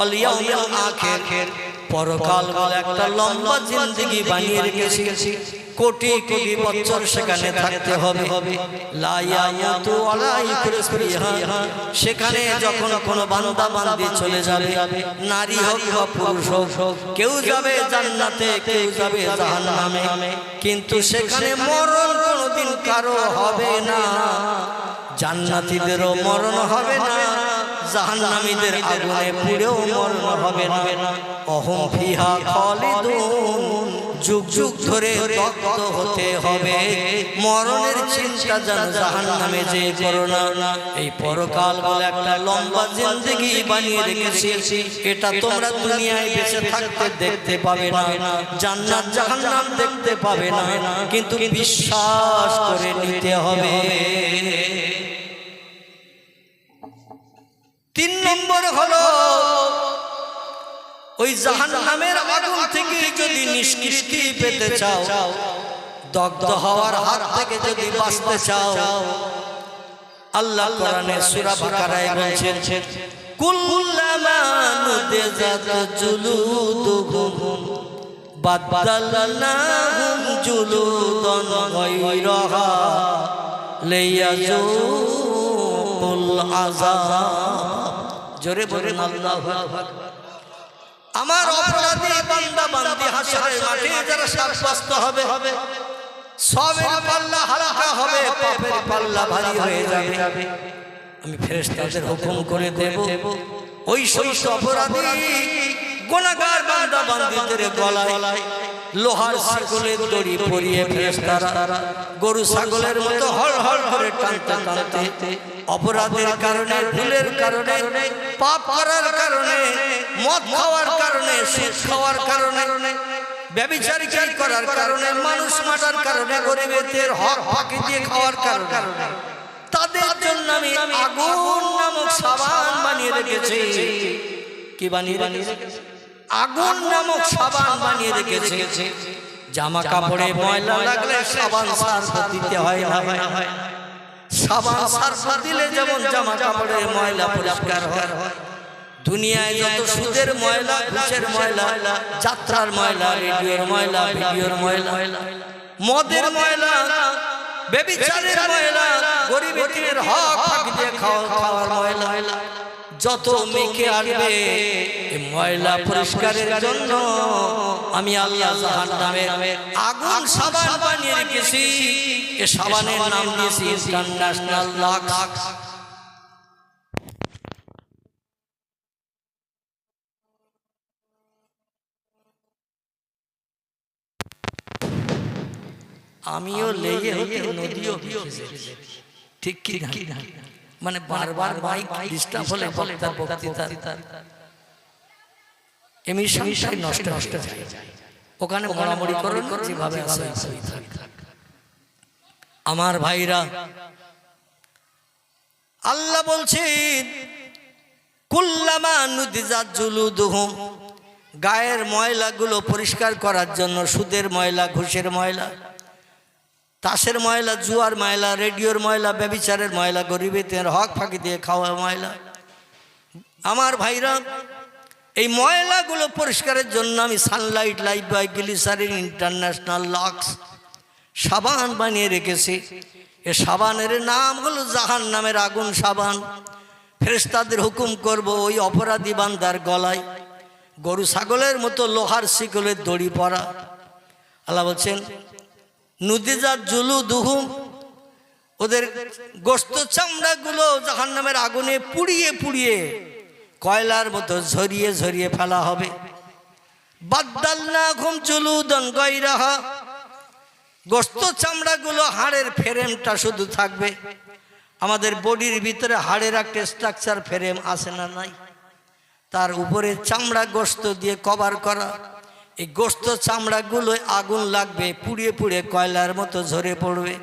আল ইয়াউমিল আখির, পরকাল বলে একটা লম্বা জিন্দেগি বানিয়ে রেখেছি, কোটি কোটি বছর সেখানে থাকতে হবে। লা ইয়ামুতু ওয়ালা ইউকরিহা, সেখানে যখন কোনো বান্দা বান্দি চলে যাবে, নারী হোক বা পুরুষ হোক, কেউ যাবে জান্নাতে কেউ যাবে জাহান্নামে, কিন্তু সেখানে মরণ কোনোদিন কারো হবে না। জান্নাতীদেরও মরণ হবে না, জাহান্নামীদের আগুনে পুড়েও মরণ হবে না। অহম ফিহা খালিদুন, যুগ যুগ ধরে দগ্ধ হতে হবে। মরণের চিন্তা যেন জাহান্নামে যে করো না। এই পরকাল বলে একটা লম্বা জিন্দেগি বানিয়ে রেখেছি, এটা তোমরা দুনিয়ায় বেঁচে থাকতে দেখতে পাবে না, জান্নাত জাহান্নাম দেখতে পাবে না, কিন্তু বিশ্বাস করে নিতে হবে। 3 নম্বর হলো ওই জাহান্নামের আগুন থেকে যদি নিষ্কৃতি পেতে চাও, দগ্ধ হওয়ার হাত থেকে যদি বাঁচতে চাও, আল্লাহ কোরআনে সূরা বাকারায় বলছেন কুল্লামা নুদিজাত জুলুদুহুম বাদদালনাহুম জুলুদান গায়রাহা লিয়াযুকুল আযাব। জোরে বলেন আল্লাহু আকবার। আমার অপরাধী বান্দা বান্দি হাসরের মাঠে যারা সাব্যস্ত হবে, সবের পাল্লা হালকা হবে, পাপের পাল্লা ভারী হয়ে যাবে। আমি ফেরেশতাদের হুকুম করে দেব ওই সমস্ত অপরাধী গুনাহগার বান্দা বান্দিদের গলায় লোহার শিকলের দড়ি পরিয়ে ফেরেশতারা গরু ছাগলের মতো হল হল করে টানতে টানতে অপরাধের কারণে, ভুলের কারণে, পাপ করার কারণে, মদ খাওয়ার কারণে, সুদ খাওয়ার কারণে, ব্যভিচারিতা করার কারণে, মানুষ মারার কারণে, গরিবদের হক ফাঁকি দিয়ে খাওয়ার কারণে, তাদের জন্য আমি আগুন নামক সাবান বানিয়ে রেখেছি। কি বানিয়ে রেখেছি? আগুন নামক সাবান বানিয়ে রেখেছি। জামা কাপড়ে ময়লা লাগলে সাবান সার দিতে হয় না। সাবান সার্ফ দিলে যেমন জামা কাপড়ের ময়লা পরিষ্কার হয়, দুনিয়ায় যত সুদের ময়লা, ঘুষের ময়লা, যাত্রার ময়লা, রেডিওর ময়লা, ভিডিওর ময়লা, মদের ময়লা, ব্যভিচারের ময়লা, গরিবের হক ফাঁকি দিয়ে খাওয়ার ময়লা, যত মেখে আসবে এই ময়লা পরিষ্কারের জন্য আমি আল্লাহ জাহান্নামের আগুন সাবান বানিয়ে রেখেছি। এই সাবানের নাম দিয়েছি ইন্টারন্যাশনাল লাক্স। আমিও লেগে হতে নদীও ঠিক কি না, মানে বারবার মাইক ডিস্টার্ব হলে বক্তৃতা এমিশন নষ্ট হয়ে যায়, ওখানে মরামরি করুন যেভাবে আছে। আমার ভাইরা, আল্লাহ বলছেন কুল্লামা নুদিজাত জুলুদুহুম, গায়ের ময়লাগুলো পরিষ্কার করার জন্য, সুদের ময়লা, ঘুষের ময়লা, তাসের ময়লা, জুয়ার ময়লা, রেডিওর ময়লা, ব্যভিচারের ময়লা, গরিবের হক ফাঁকি দিয়ে খাওয়া ময়লা। আমার ভাইরা, এই ময়লাগুলো পরিষ্কারের জন্য আমি সানলাইট লাইফ বয় গ্লিসারিন ইন্টারন্যাশনাল লাক্স সাবান বানিয়ে রেখেছি। এ সাবানের নাম হলো জাহান্নামের আগুন সাবান। ফেরেশতাদের হুকুম করব ওই অপরাধী বান্দার গলায় গরু ছাগলের মতো লোহার শিকলের দড়ি পরা। আল্লাহ বলছেন নুদিজাত জুলুদুহুম, ওদের গোশত চামড়াগুলো জাহান্নামের আগুনে পুড়িয়ে পুড়িয়ে কয়লার মতো ঝরিয়ে ঝরিয়ে ফেলা হবে। বাদদালনাহুম জুলুদান গায়রাহা, গোশত চামড়াগুলো হাড়ের ফ্রেমটা শুধু থাকবে। আমাদের বডির ভিতরে হাড়ের একটা স্ট্রাকচার ফ্রেম আছে না নাই, তার উপরে চামড়া গোশত দিয়ে কভার করা। এই গোশত চামড়াগুলো আগুন লাগবে, পুড়িয়ে পুড়িয়ে কয়লার মতো ঝরে পড়বে।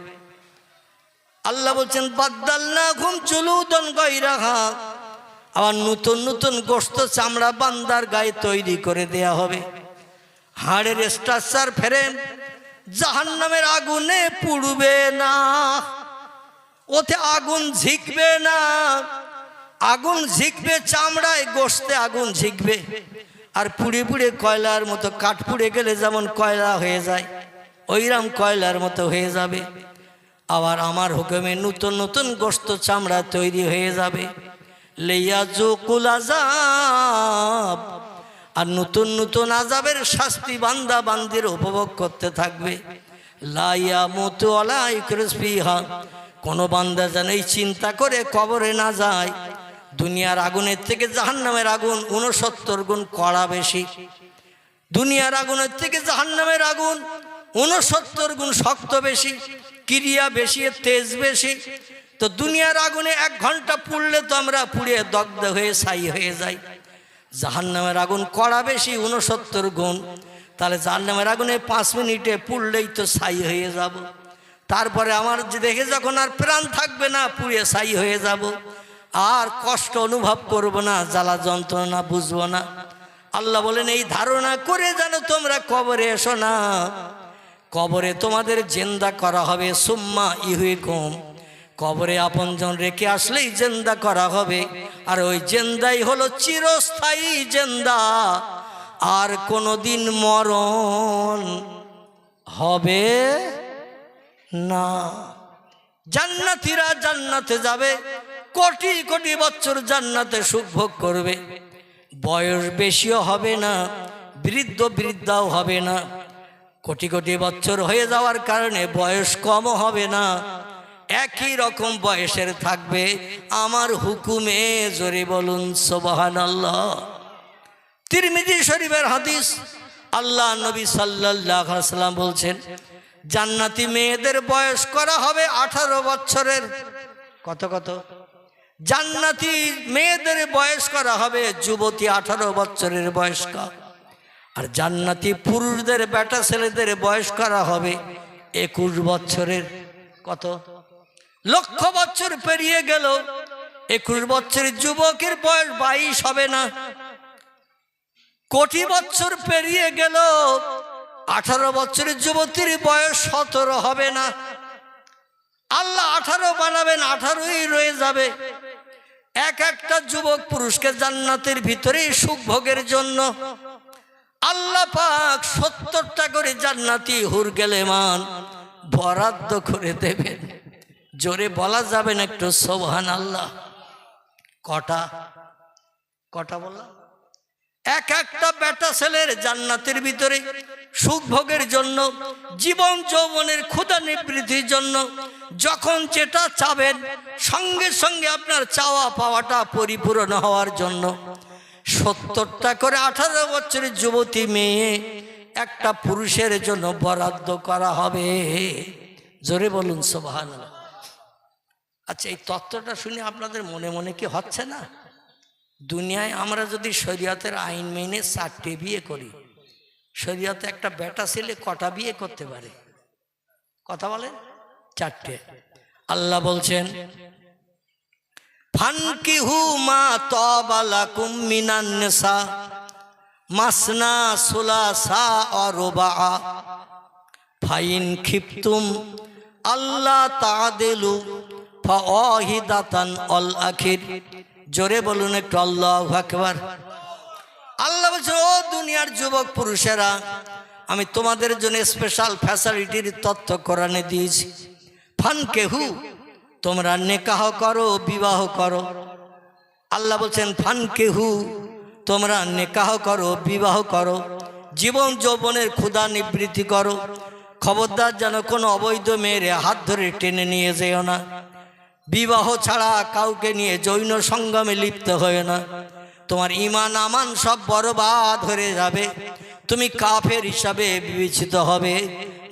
আল্লাহ বলছেন বাদদালনাহুম জুলুদান গায়রাহা, আবার নতুন নতুন গোশত চামড়া বান্দার গায়ে তৈরি করে দেয়া হবে। হাড়ের স্ট্রাকচার ফ্রেম জাহান্নামের আগুনে পুড়বে না, ওতে আগুন ঝিকবে না। আগুন ঝিকবে চামড়ায়, গোশতে আগুন ঝিকবে, আর পুড়ে পুড়ে কয়লার মতো, কাঠ পুড়ে গেলে যেমন কয়লা হয়ে যায় ওইরকম কয়লার মতো হয়ে যাবে। আবার আমার হুকুমে নতুন নতুন গোশত চামড়া তৈরি হয়ে যাবে। লিয়াযুকুল আযাব, আর নতুন নতুন আযাবের শাস্তি বান্দা বান্দির উপভোগ করতে থাকবে। লা ইয়ামুতু ওয়ালা ইয়াখরুজু ফিহা, কোনো বান্দা যেন এই চিন্তা করে কবরে না যায়। দুনিয়ার আগুনের থেকে জাহান্নামের আগুন 69 গুণ কড়া বেশি। দুনিয়ার আগুনের থেকে জাহান্নামের আগুন 69 গুণ শক্ত বেশি, ক্রিয়া বেশি, তেজ বেশি। তো দুনিয়ার আগুনে 1 ঘন্টা পুড়লে তো আমরা পুড়ে দগ্ধ হয়ে ছাই হয়ে যাই। জাহান্নামের আগুন কড়া বেশি 69 গুণ, তাহলে জাহান্নামের আগুনে 5 মিনিটে পুড়লেই তো ছাই হয়ে যাব। তারপরে আমার দেখে যখন আর প্রাণ থাকবে না, পুড়ে ছাই হয়ে যাব, আর কষ্ট অনুভব করব না, জ্বালা যন্ত্রণা বুঝবো না। আল্লাহ বলেন এই ধারণা করে যেন তোমরা কবরে এসো না, কবরে তোমাদের জিন্দা করা হবে। সুম্মা ইহয়িকুম, কবরে আপনজন রেখে আসলেই জিন্দা করা হবে, আর ওই জিন্দাই হলো চিরস্থায়ী জিন্দা, আর কোনোদিন মরণ হবে না। জান্নাতীরা জান্নাতে যাবে, কোটি কোটি বছর জান্নাতে সুখ ভোগ করবে। বয়স বেশিও হবে না, বৃদ্ধাও হবে না। কোটি কোটি বছর হয়ে যাওয়ার কারণে বয়স কমও হবে না, একই রকম বয়সের থাকবে আমার হুকুমে। জোরে বলুন সুবহানাল্লাহ। তিরমিজি শরীফের হাদিস, আল্লাহ নবী সাল্লাল্লাহু আলাইহি ওয়াসাল্লাম বলছেন জান্নাতি মেয়েদের বয়স করা হবে 18 বছরের। কত কত? জান্নাতি মেয়েদের বয়স করা হবে যুবতী 18 বছরের বয়স্কা, আর জান্নাতি পুরুষদের বেটা ছেলেদের বয়স করা হবে 21 বছরের। কত? লক্ষ বছর পেরিয়ে গেল, 21 বছরের যুবকের বয়স 22 হবে না। কোটি বছর পেরিয়ে গেল, 18 বছরের যুবতীর বয়স 17 হবে না। আল্লাহ 18 বানাবেন, 18ই রয়ে যাবে। এক একটা যুবক পুরুষকে জান্নাতের ভিতরে সুখ ভোগের জন্য আল্লাহ পাক 70টা করে জান্নাতি হুর গেলেমান বরাদ্দ করে দেবেন। জোরে বলা যাবে না একটু সুবহানাল্লাহ? কটা কটা বললাম? এক একটা বেটা ছেলের জান্নাতের ভিতরে সুখ ভোগের জন্য, জীবন যৌবনের ক্ষুধা নিবৃত্তির জন্য যখন যেটা চাবেন সঙ্গে সঙ্গে আপনার চাওয়া পাওয়াটা পরিপূর্ণ হওয়ার জন্য 70টা করে 18 বছরের যুবতী মেয়ে একটা পুরুষের জন্য বরাদ্দ করা হবে। জোরে বলুন সুবহানাল্লাহ। আচ্ছা, এই তত্ত্বটা শুনে আপনাদের মনে মনে কি হচ্ছে না? দুনিয়ায় আমরা যদি শরীয়তের আইন মেনে 4টে বিয়ে করি, শরীয়তে একটা বেটা ছেলে কটা বিয়ে করতে পারে? কথা বলেন? 4টে। আল্লাহ বলছেন ফানকিহু মা তাবা লাকুম মিনান নিসা মাসনা সুলাসা ওয়া রুবা ফাইন খিফতুম আল্লাহ তাআদিলু ফাওয়াহিদাতান আল আখির। জোরে বলুন একটু আল্লাহু আকবার। আল্লাহ বলছেন, ও দুনিয়ার যুবক পুরুষেরা, আমি তোমাদের জন্য স্পেশাল ফ্যাসিলিটির তথ্য কোরআনে দিয়েছি। ফানকেহু, তোমরা নেকাহ করো, বিবাহ করো। আল্লাহ বলছেন ফানকেহু, তোমরা নেকাহ করো, বিবাহ করো, জীবন যৌবনের ক্ষুধা নিবৃত্তি করো। খবরদার যেন কোনো অবৈধ মেয়ের হাত ধরে টেনে নিয়ে যেও না। বিবাহ ছাড়া কাউকে নিয়ে যৌন সঙ্গমে লিপ্ত হয় না। তোমার ঈমান আমান সব বরবাদ হয়ে যাবে, তুমি কাফের হিসাবে বিবেচিত হবে।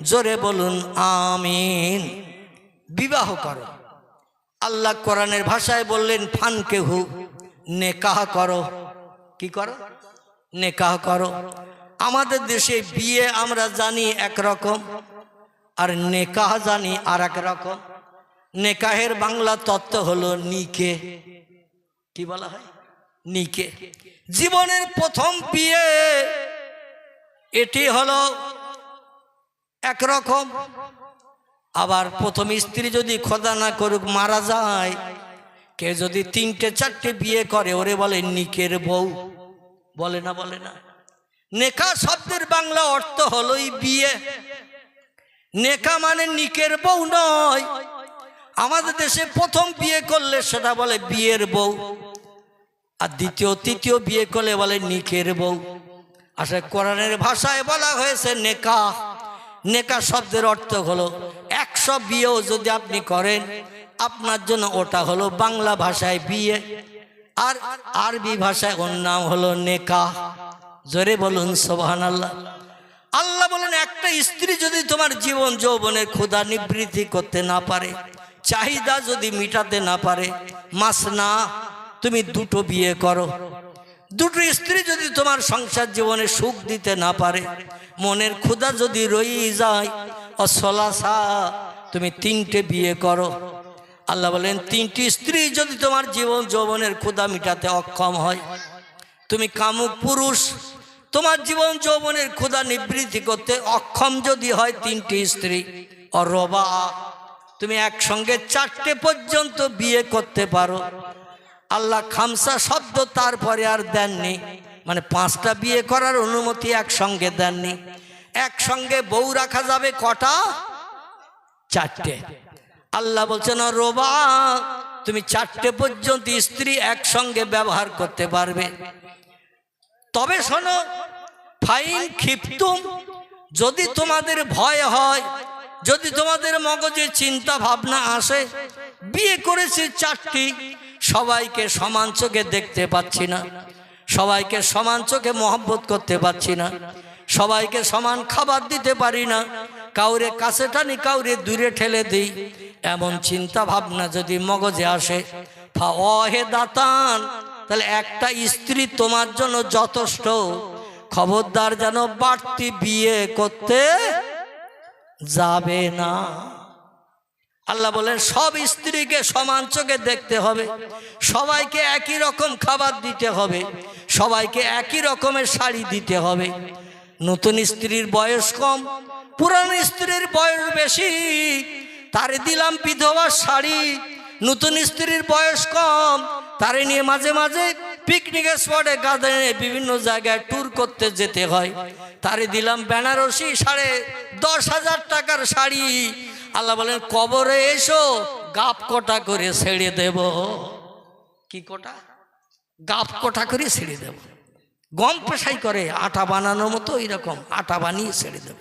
জোরে বলুন আমিন। বিবাহ করো। আল্লাহ কোরআনের ভাষায় বললেন ফানকেহু, নেকাহ করো। কি করো? নেকাহ করো। আমাদের দেশে বিয়ে আমরা জানি একরকম, আর নেকাহ জানি আর এক রকম। নেকাহের বাংলা তত্ত্ব হলো নিকে। কি বলা হয়? নিকে। জীবনের প্রথম বিয়ে, এটি হলো একরকম। আবার প্রথম স্ত্রী যদি খোদা না করুক মারা যায়, কে যদি 3টে 4টে বিয়ে করে ওরে বলে নিকের বউ। বলে না? বলে না? নেকা শব্দের বাংলা অর্থ হলোই বিয়ে। নেকা মানে নিকের বউ নয়। আমাদের দেশে প্রথম বিয়ে করলে সেটা বলে বিয়ের বউ, আর দ্বিতীয় তৃতীয় বিয়ে করলে বলে নিকের বউ। আসলে কোরআনের ভাষায় বলা হয়েছে নেকা। নেকা শব্দের অর্থ হলো 100 বিয়েও যদি আপনি করেন, আপনার জন্য ওটা হলো বাংলা ভাষায় বিয়ে, আর আরবি ভাষায় ওর নাম হলো নেকা। জোরে বলুন সুবহানাল্লাহ। আল্লাহ বলেন, একটা স্ত্রী যদি তোমার জীবন যৌবনের ক্ষুধা নিবৃত্তি করতে না পারে, চাহিদা যদি মিটাতে না পারে, মাসনা, তুমি 2টো বিয়ে করো। 2টো স্ত্রী যদি তোমার সংসার জীবনে সুখ দিতে না পারে, মনের ক্ষুধা যদি রয়ে যায়, অসলাসা, তুমি 3টে বিয়ে করো। আল্লাহ বলেন 3টি স্ত্রী যদি তোমার জীবন যৌবনের ক্ষুধা মিটাতে অক্ষম হয়, তুমি কামুক পুরুষ, তোমার জীবন যৌবনের ক্ষুধা নিবৃত্তি করতে অক্ষম যদি হয় 3টি স্ত্রী, অরবা, তুমি একসঙ্গে 4টে পর্যন্ত বিয়ে করতে পারো। আল্লাহ খামসা শব্দ তারপরে আর দেননি, মানে 5টা বিয়ে করার অনুমতি একসঙ্গে দেননি। একসঙ্গে বউ রাখা যাবে কটা? 4টে। আল্লাহ বলছেন রোবা, তুমি 4টে পর্যন্ত স্ত্রী একসঙ্গে ব্যবহার করতে পারবে। তবে শোনো, ফাইন খিফতুম, যদি তোমাদের ভয় হয়, যদি তোমাদের মগজে চিন্তা ভাবনা আসে, বিয়ে করেছি 4টি, সবাইকে সমান চোখে দেখতে পাচ্ছি না, সবাইকে সমান চোখে মহব্বত করতে পারছি না, সবাইকে সমান খাবার দিতে পারি না, কাউরে কাছে টানি, কাউরে দূরে ঠেলে দিই, এমন চিন্তা ভাবনা যদি মগজে আসে, ফাওয়াহিদাতান, তাহলে একটা স্ত্রী তোমার জন্য যথেষ্ট। খবরদার যেন বাড়তি বিয়ে করতে যাবে না। আল্লাহ বলেন সব স্ত্রীকে সমান চোখে দেখতে হবে, সবাইকে একই রকম খাবার দিতে হবে, সবাইকে একই রকমের শাড়ি দিতে হবে। নতুন স্ত্রীর বয়স কম, পুরানো স্ত্রীর বয়স বেশি, তারে দিলাম বিধবা শাড়ি, নতুন স্ত্রীর বয়স কম, তারে নিয়ে মাঝে মাঝে পিকনিকের স্পটে গার্ডেনে বিভিন্ন জায়গায় ট্যুর করতে যেতে হয়। তারে দিলাম বেনারসি 10,500 টাকার শাড়ি। আল্লাহ বলেন কবরে এসো গাপ কটা করে ছেড়ে দেব। কি কটা? গাপ কটা করে ছেড়ে দেব। গম পেশাই করে আটা বানানোর মতো এরকম আটা বানিয়ে ছেড়ে দেব।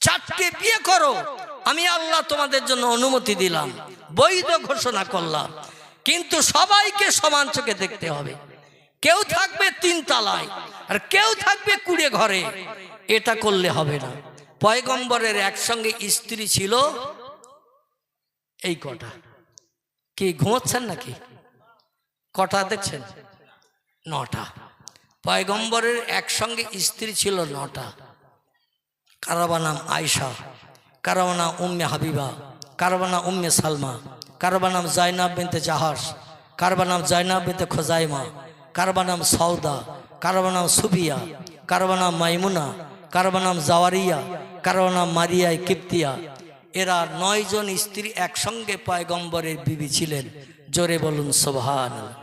4টে বিয়ে করো, আমি আল্লাহ তোমাদের জন্য অনুমতি দিলাম, বৈধ ঘোষণা করলাম, কিন্তু সবাইকে সমান চোখে দেখতে হবে। কেউ থাকবে 3 তলায় আর কেউ থাকবে কুড়ে ঘরে, এটা করলে হবে না। পয়গম্বরের একসঙ্গে স্ত্রী ছিল এই কটা। কি ঘুমোচ্ছেন নাকি? কটা দেখছেন? 9টা। পয়গম্বরের একসঙ্গে স্ত্রী ছিল 9টা। কারবা নাম আয়েশা, কারবা নাম উম্মে হাবিবা, কারবা নাম উম্মে সালমা, কারবা নাম জাইনাব বিনতে জাহাস, কারবা নাম জাইনাব বিনতে খোজাইমা, কারবা নাম সৌদা, কারবা নাম সুবিয়া, কারবা নাম মাইমুনা, কারবা নাম জাওয়ারিয়া, কারবা নাম মারিয়া কিপ্তিয়া। এরা 9 জন স্ত্রী একসঙ্গে পয়গম্বরের বিবি ছিলেন। জোরে বলুন সুবহানাল্লাহ।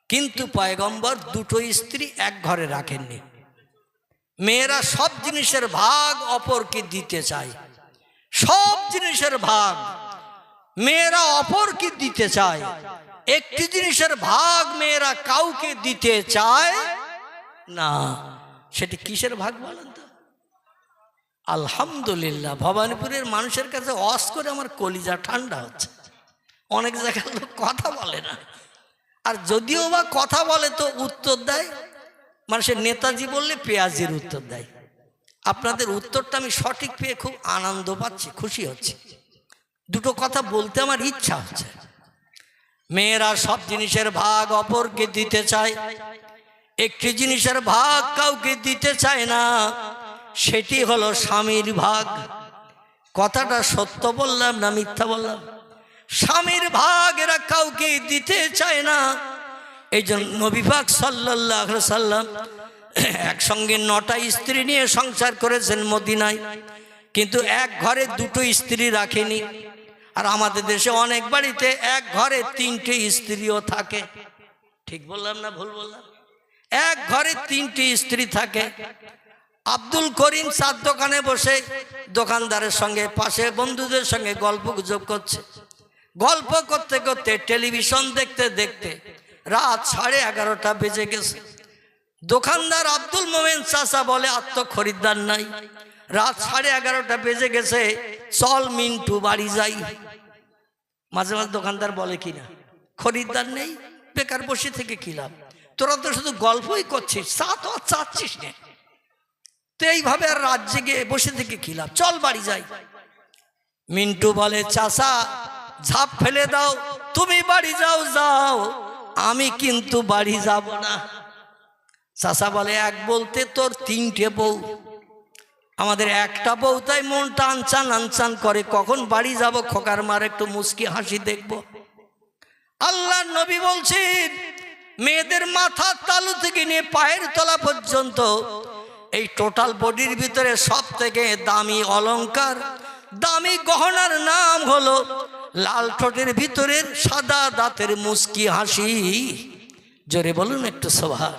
কিন্তু পয়গম্বর 2টো স্ত্রী এক ঘরে রাখেননি। মেয়েরা সব জিনিসের ভাগ অপরকে দিতে চায়, সব জিনিসের ভাগ মেয়েরা অপরকে দিতে চায়। একটি জিনিসের ভাগ মেয়েরা কাউকে দিতে চায় না। সেটি কিসের ভাগ বলেন তো? আলহামদুলিল্লাহ, ভবানীপুরের মানুষের কাছে ওয়াজ করে আমার কলিজা ঠান্ডা হচ্ছে। অনেক জায়গায় লোক কথা বলে না, আর যদিও বা কথা বলে তো উত্তর দেয় মানুষের নেতাজি বললে পেঁয়াজির উত্তর দেয়। আপনাদের উত্তরটা আমি সঠিক পেয়ে খুব আনন্দ পাচ্ছি, খুশি হচ্ছি। 2টো কথা বলতে আমার ইচ্ছা হচ্ছে। মেয়েরা সব জিনিসের ভাগ অপরকে দিতে চায়, একটি জিনিসের ভাগ কাউকে দিতে চায় না, সেটি হলো স্বামীর ভাগ। কথাটা সত্য বললাম না মিথ্যা বললাম? স্বামীর ভাগ এরা কাউকে দিতে চায় না। এই জন্য নবী পাক সাল্লাল্লাহু আলাইহি সাল্লাম একসঙ্গে 9টা স্ত্রী নিয়ে সংসার করেছেন মদিনায়, কিন্তু এক ঘরে 2টো স্ত্রী রাখেনি। আর আমাদের দেশে অনেক বাড়িতে এক ঘরে 3টে স্ত্রীও থাকে। ঠিক বললাম না ভুল বললাম? এক ঘরে 3টে স্ত্রী থাকে। আব্দুল করিম চার দোকানে বসে দোকানদারের সঙ্গে পাশে বন্ধুদের সঙ্গে গল্প গুজব করছে। গল্প করতে করতে টেলিভিশন দেখতে দেখতে রাত 11:30 বেজে গেছে। দোকানদার আব্দুল মোমেন চাচা বলে আর তো খরিদ্দার নাই, রাত 11:30 বেজে গেছে, চল মিন্টু বাড়ি যাই। মাঝে মাঝে দোকানদার বলে কিনা, খরিদ্দার নেই, বেকার বসে থেকে কি লাভ, তোরা তো শুধু গল্পই করছিস, চা তো আর চাচ্ছিস না, তো এইভাবে আর রাত জেগে বসে থেকে কি লাভ, চল বাড়ি যাই। মিন্টু বলে চাচা ঝাঁপ ফেলে দাও, তুমি বাড়ি যাও যাও, আমি কিন্তু বাড়ি যাব না। চাচা বলে এক বলতে তোর 3টে বউ, আমাদের একটা বউ, তাই মনটা আনচান আনচান করে, কখন বাড়ি যাব, খোকার মার একটু মুস্কি হাসি দেখব। আল্লাহর নবী বলছেন মেয়েদের মাথার তালু থেকে নিয়ে পায়ের তলা পর্যন্ত এই টোটাল বডির ভিতরে সব থেকে দামি অলংকার, দামি গহনার নাম হলো লাল ঠোঁটের ভিতরের সাদা দাঁতের মুস্কি হাসি। জোরে বলুন একটু সুবহান।